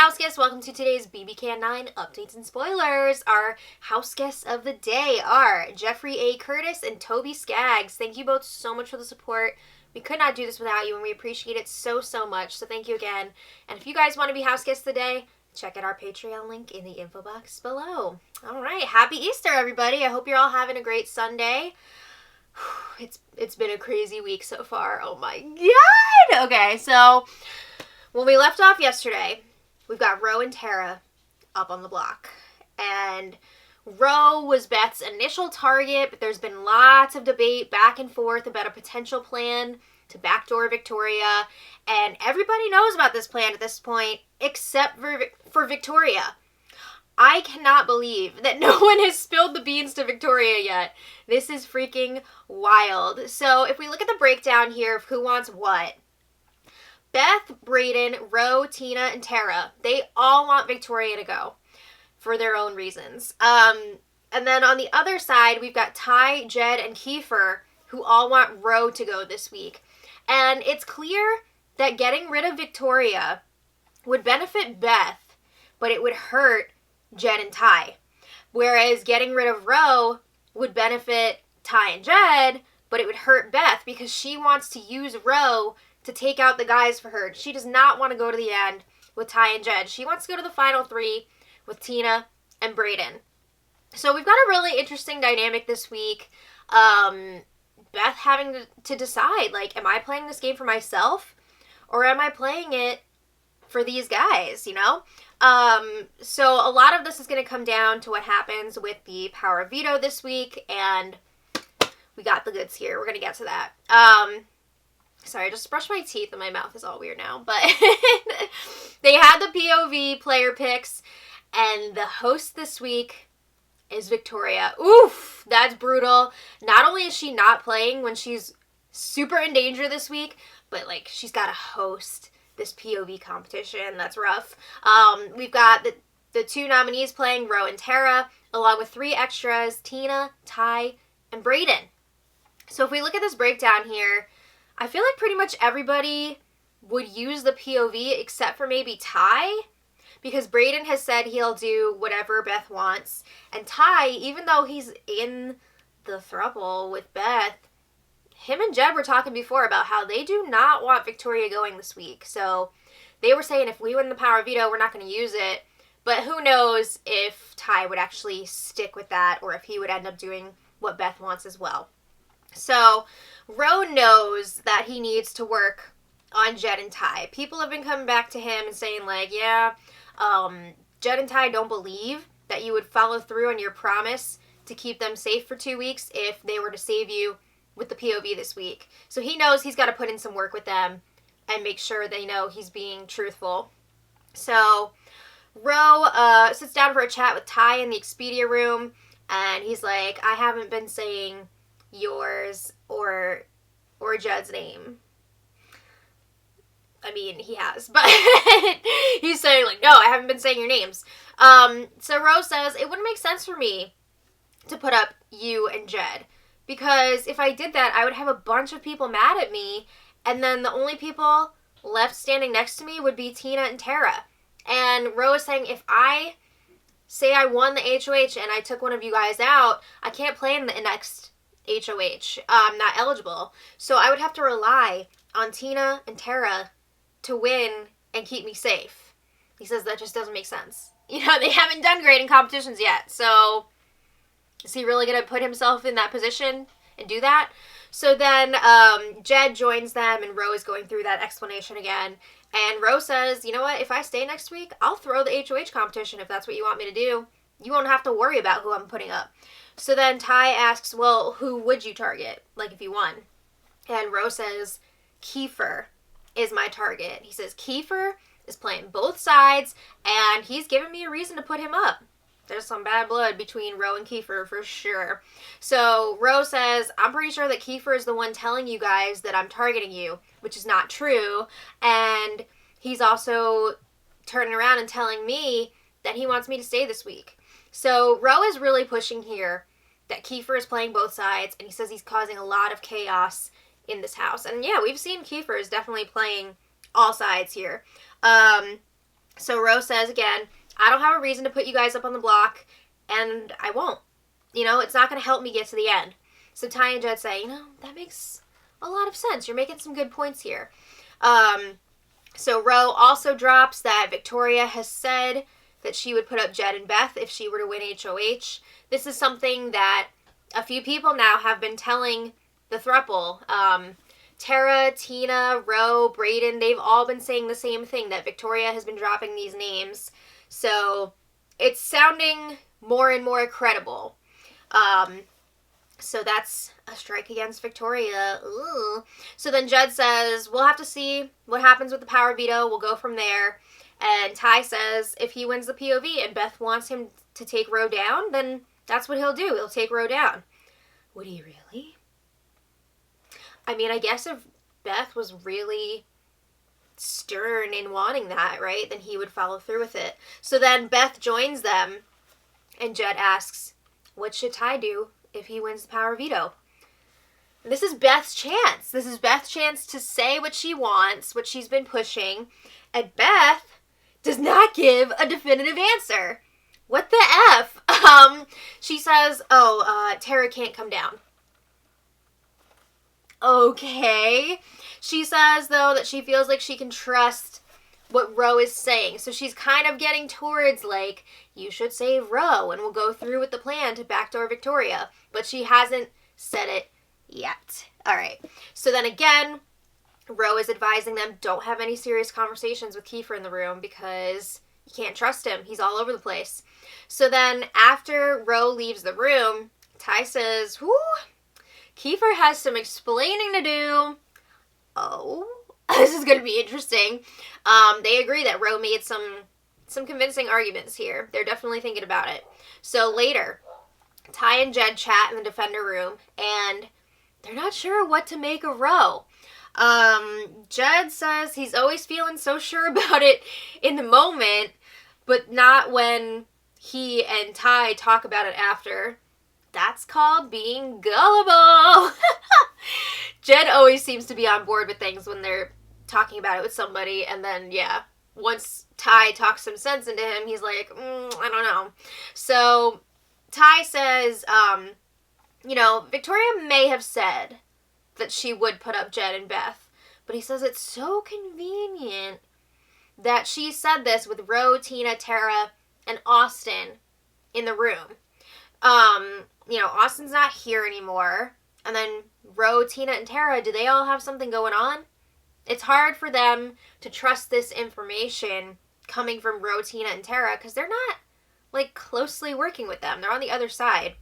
house guests, welcome to today's bbcan 9 updates and spoilers. Our house guests of the day are Jeffrey A. Curtis and Toby Skaggs. Thank you both so much for the support. We could not do this without you, and we appreciate it so much, so thank you again. And if you guys want to be house guests today, check out our Patreon link in the info box below. Alright, happy Easter, everybody. I hope you're all having a great Sunday. It's been a crazy week so far. Oh my god! Okay, so when we left off yesterday, we've got Ro and Tara up on the block. And Ro was Beth's initial target, but there's been lots of debate back and forth about a potential plan to backdoor Victoria. And everybody knows about this plan at this point, except for Victoria. I cannot believe that no one has spilled the beans to Victoria yet. This is freaking wild. So if we look at the breakdown here of who wants what, Beth, Brayden, Ro, Tina, and Tara, they all want Victoria to go for their own reasons. And then on the other side, we've got Ty, Jed, and Kiefer, who all want Ro to go this week. And it's clear that getting rid of Victoria would benefit Beth, but it would hurt Jed and Ty. Whereas getting rid of Ro would benefit Ty and Jed, but it would hurt Beth because she wants to use Ro to take out the guys for her. She does not want to go to the end with Ty and Jed. She wants to go to the final three with Tina and Brayden. So we've got a really interesting dynamic this week. Beth having to decide, like, am I playing this game for myself or am I playing it for these guys, you know? So a lot of this is going to come down to what happens with the power of veto this week, and we got the goods here. We're going to get to that. Sorry, I just brushed my teeth and my mouth is all weird now, but they had the POV player picks, and the host this week is Victoria. Oof, that's brutal. Not only is she not playing when she's super in danger this week, but, like, she's got to host this POV competition. That's rough. We've got the two nominees playing, Ro and Tara, along with three extras, Tina, Ty, and Brayden. So if we look at this breakdown here, I feel like pretty much everybody would use the POV except for maybe Ty, because Brayden has said he'll do whatever Beth wants. And Ty, even though he's in the thruple with Beth, him and Jed were talking before about how they do not want Victoria going this week. So they were saying if we win the power veto, we're not going to use it. But who knows if Ty would actually stick with that or if he would end up doing what Beth wants as well. So Ro knows that he needs to work on Jed and Ty. People have been coming back to him and saying, like, yeah, Jed and Ty don't believe that you would follow through on your promise to keep them safe for 2 weeks if they were to save you with the POV this week. So he knows he's got to put in some work with them and make sure they know he's being truthful. So Ro sits down for a chat with Ty in the Expedia room, and he's like, I haven't been saying yours or Jed's name. I mean, he has, but he's saying, like, no, I haven't been saying your names. So Ro says, it wouldn't make sense for me to put up you and Jed, because if I did that, I would have a bunch of people mad at me, and then the only people left standing next to me would be Tina and Tara. And Ro is saying, if I say I won the HOH and I took one of you guys out, I can't play in the next HOH. I'm not eligible. So I would have to rely on Tina and Tara to win and keep me safe. He says that just doesn't make sense. You know, they haven't done great in competitions yet, so is he really going to put himself in that position and do that? So then Jed joins them, and Ro is going through that explanation again. And Ro says, you know what, if I stay next week, I'll throw the HOH competition if that's what you want me to do. You won't have to worry about who I'm putting up. So then Ty asks, well, who would you target, like, if you won? And Ro says, Kiefer is my target. He says, Kiefer is playing both sides, and he's given me a reason to put him up. There's some bad blood between Ro and Kiefer for sure. So Ro says, I'm pretty sure that Kiefer is the one telling you guys that I'm targeting you, which is not true. And he's also turning around and telling me that he wants me to stay this week. So Ro is really pushing here that Kiefer is playing both sides, and he says he's causing a lot of chaos in this house. And yeah, we've seen Kiefer is definitely playing all sides here. So Ro says again, I don't have a reason to put you guys up on the block, and I won't. It's not going to help me get to the end. So Ty and Jed say, that makes a lot of sense. You're making some good points here. So Ro also drops that Victoria has said that she would put up Jed and Beth if she were to win HOH. This is something that a few people now have been telling the thruple. Tara, Tina, Ro, Brayden, they've all been saying the same thing, that Victoria has been dropping these names. So it's sounding more and more credible. So that's a strike against Victoria. Ooh. So then Jed says, we'll have to see what happens with the power veto. We'll go from there. And Ty says if he wins the POV and Beth wants him to take Ro down, then that's what he'll do. He'll take Ro down. Would he really? I mean, I guess if Beth was really stern in wanting that, right, then he would follow through with it. So then Beth joins them, and Jed asks, what should Ty do if he wins the power veto? This is Beth's chance. This is Beth's chance to say what she wants, what she's been pushing, and Beth does not give a definitive answer. What the F? She says, Tara can't come down. Okay. She says, though, that she feels like she can trust what Ro is saying. So she's kind of getting towards, like, you should save Ro, and we'll go through with the plan to backdoor Victoria. But she hasn't said it yet. All right. So then again, Ro is advising them, don't have any serious conversations with Kiefer in the room because you can't trust him. He's all over the place. So then after Ro leaves the room, Ty says, whoo, Kiefer has some explaining to do. Oh, this is going to be interesting. They agree that Ro made some convincing arguments here. They're definitely thinking about it. So later, Ty and Jed chat in the defender room, and they're not sure what to make of Ro. Jed says he's always feeling so sure about it in the moment, but not when he and Ty talk about it after. That's called being gullible. Jed always seems to be on board with things when they're talking about it with somebody, and then, yeah, once Ty talks some sense into him, he's like, I don't know. So Ty says, Victoria may have said that she would put up Jed and Beth, but he says it's so convenient that she said this with Ro, Tina, Tara, and Austin in the room. Austin's not here anymore. And then Ro, Tina, and Tara, do they all have something going on? It's hard for them to trust this information coming from Ro, Tina, and Tara because they're not, closely working with them. They're on the other side.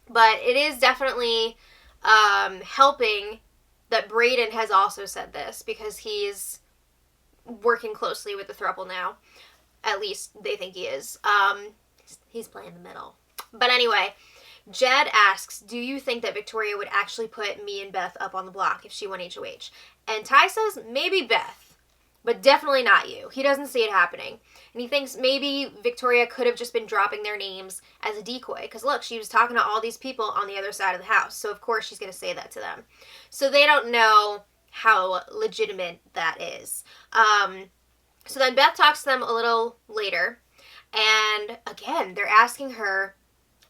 But it is definitely helping that Brayden has also said this because he's working closely with the thruple now. At least they think he is. He's playing the middle. But anyway, Jed asks, do you think that Victoria would actually put me and Beth up on the block if she won HOH? And Ty says, maybe Beth, but definitely not you. He doesn't see it happening. And he thinks maybe Victoria could have just been dropping their names as a decoy. Because look, she was talking to all these people on the other side of the house. So of course she's going to say that to them. So they don't know how legitimate that is. So then Beth talks to them a little later. And again, they're asking her,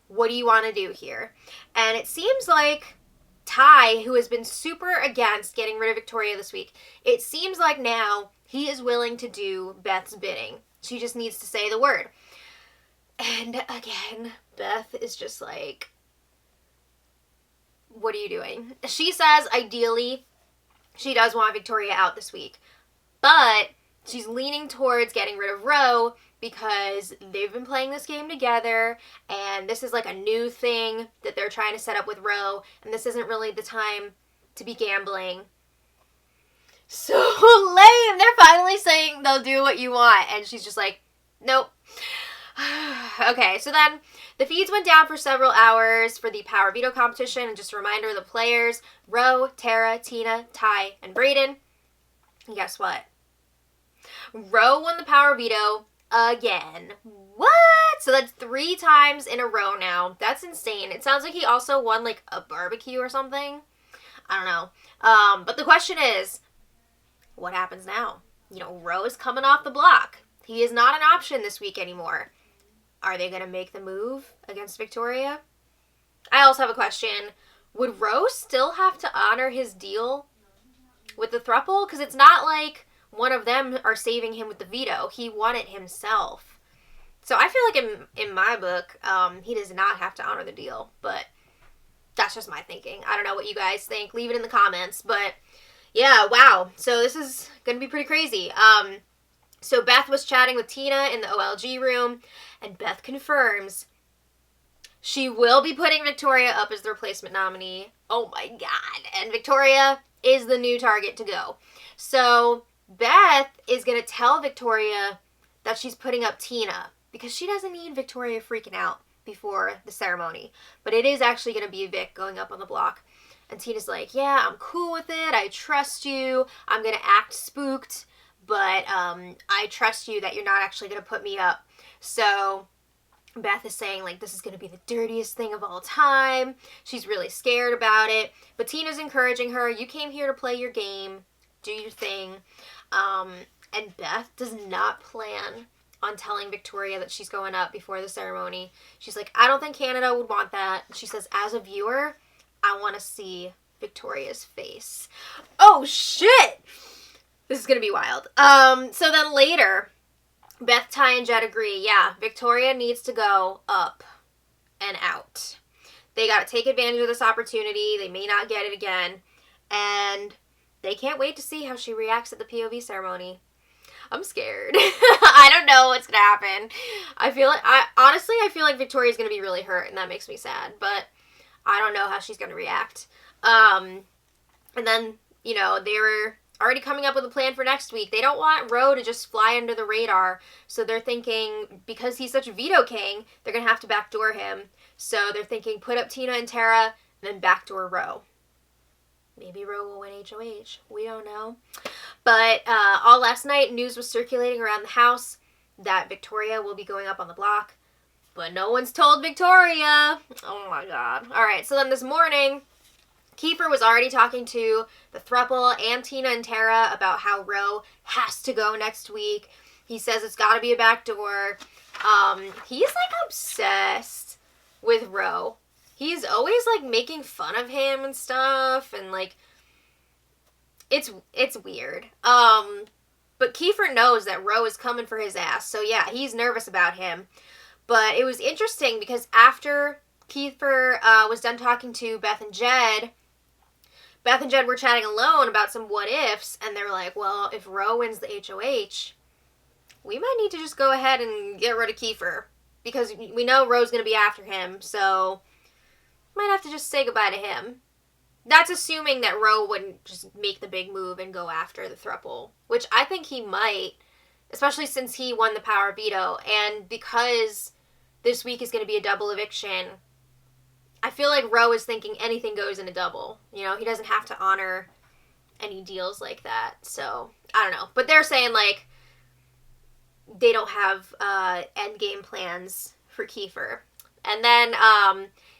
what do you want to do here? And it seems like Ty, who has been super against getting rid of Victoria this week, it seems like now he is willing to do Beth's bidding. She just needs to say the word. And again, Beth is just like, what are you doing? She says ideally she does want Victoria out this week, but she's leaning towards getting rid of Ro because they've been playing this game together, and this is like a new thing that they're trying to set up with Ro, and this isn't really the time to be gambling. So lame! They're finally saying they'll do what you want, and she's just like, nope. Okay, so then the feeds went down for several hours for the Power Veto competition, and just a reminder, the players, Ro, Tara, Tina, Ty, and Brayden. And guess what? Ro won the Power Veto again. What? So that's 3 times in a row now. That's insane. It sounds like he also won like a barbecue or something. I don't know. But the question is, what happens now? Ro is coming off the block. He is not an option this week anymore. Are they going to make the move against Victoria? I also have a question. Would Roe still have to honor his deal with the thruple? Because it's not like one of them are saving him with the veto. He won it himself. So I feel like in my book, he does not have to honor the deal. But that's just my thinking. I don't know what you guys think. Leave it in the comments. But yeah, wow. So this is going to be pretty crazy. So Beth was chatting with Tina in the OLG room, and Beth confirms she will be putting Victoria up as the replacement nominee. Oh my God. And Victoria is the new target to go. So Beth is going to tell Victoria that she's putting up Tina because she doesn't need Victoria freaking out before the ceremony. But it is actually going to be Vic going up on the block. And Tina's like, yeah, I'm cool with it. I trust you. I'm going to act spooked. But I trust you that you're not actually going to put me up. So Beth is saying, like, this is going to be the dirtiest thing of all time. She's really scared about it. But Tina's encouraging her. You came here to play your game. Do your thing. And Beth does not plan on telling Victoria that she's going up before the ceremony. She's like, I don't think Canada would want that. She says, as a viewer, I want to see Victoria's face. Oh, shit! This is going to be wild. So then later, Beth, Ty, and Jed agree, yeah, Victoria needs to go up and out. They got to take advantage of this opportunity. They may not get it again. And they can't wait to see how she reacts at the POV ceremony. I'm scared. I don't know what's going to happen. I feel like Victoria's going to be really hurt, and that makes me sad. But I don't know how she's going to react. And then, you know, they were already coming up with a plan for next week. They don't want Roe to just fly under the radar. So they're thinking, because he's such a veto king, they're going to have to backdoor him. So they're thinking, put up Tina and Tara, and then backdoor Roe. Maybe Roe will win HOH. We don't know. But all last night, news was circulating around the house that Victoria will be going up on the block. But no one's told Victoria. Oh my God. All right, so then this morning, Kiefer was already talking to the thruple and Tina and Tara about how Roe has to go next week. He says it's got to be a backdoor. He's like obsessed with Roe. He's always like making fun of him and stuff, and like it's weird. But Kiefer knows that Roe is coming for his ass, so yeah, he's nervous about him. But it was interesting because after Kiefer was done talking to Beth and Jed were chatting alone about some what ifs, and they were like, well, if Roe wins the HOH, we might need to just go ahead and get rid of Kiefer, because we know Roe's going to be after him, so might have to just say goodbye to him. That's assuming that Roe wouldn't just make the big move and go after the thruple, which I think he might, especially since he won the power veto, and because this week is going to be a double eviction, I feel like Roe is thinking anything goes in a double. You know, he doesn't have to honor any deals like that, so I don't know. But they're saying, like, they don't have endgame plans for Kiefer. And then,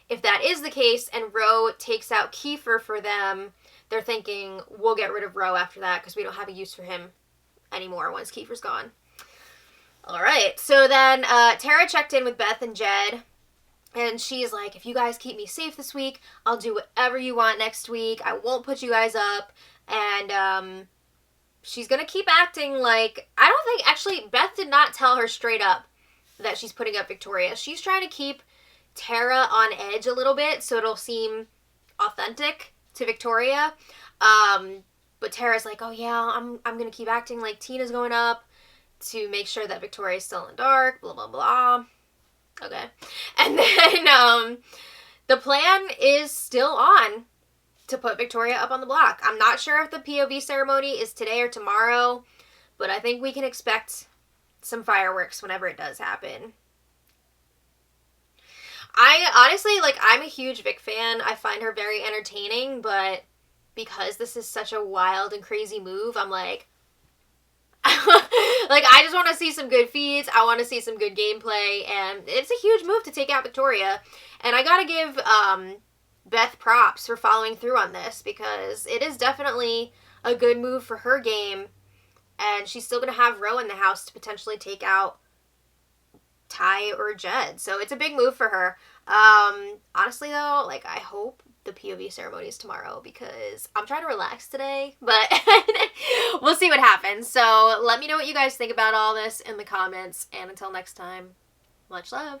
if that is the case and Roe takes out Kiefer for them, they're thinking, we'll get rid of Roe after that because we don't have a use for him anymore once Kiefer's gone. All right. So then Tara checked in with Beth and Jed, and she's like, if you guys keep me safe this week, I'll do whatever you want next week. I won't put you guys up. And she's going to keep acting like, I don't think, actually, Beth did not tell her straight up that she's putting up Victoria. She's trying to keep Tara on edge a little bit so it'll seem authentic to Victoria. But Tara's like, oh yeah, I'm going to keep acting like Tina's going up to make sure that Victoria's still in the dark, blah, blah, blah. Okay. And then the plan is still on to put Victoria up on the block. I'm not sure if the POV ceremony is today or tomorrow, but I think we can expect some fireworks whenever it does happen. I honestly, like, I'm a huge Vic fan. I find her very entertaining, but because this is such a wild and crazy move, I'm like, like, I just want to see some good feeds. I want to see some good gameplay, and it's a huge move to take out Victoria. And I gotta give Beth props for following through on this, because it is definitely a good move for her game and she's still going to have Ro in the house to potentially take out Ty or Jed. So it's a big move for her. Honestly though, like, I hope the POV ceremony is tomorrow because I'm trying to relax today, but we'll see what happens. So let me know what you guys think about all this in the comments, and until next time, much love.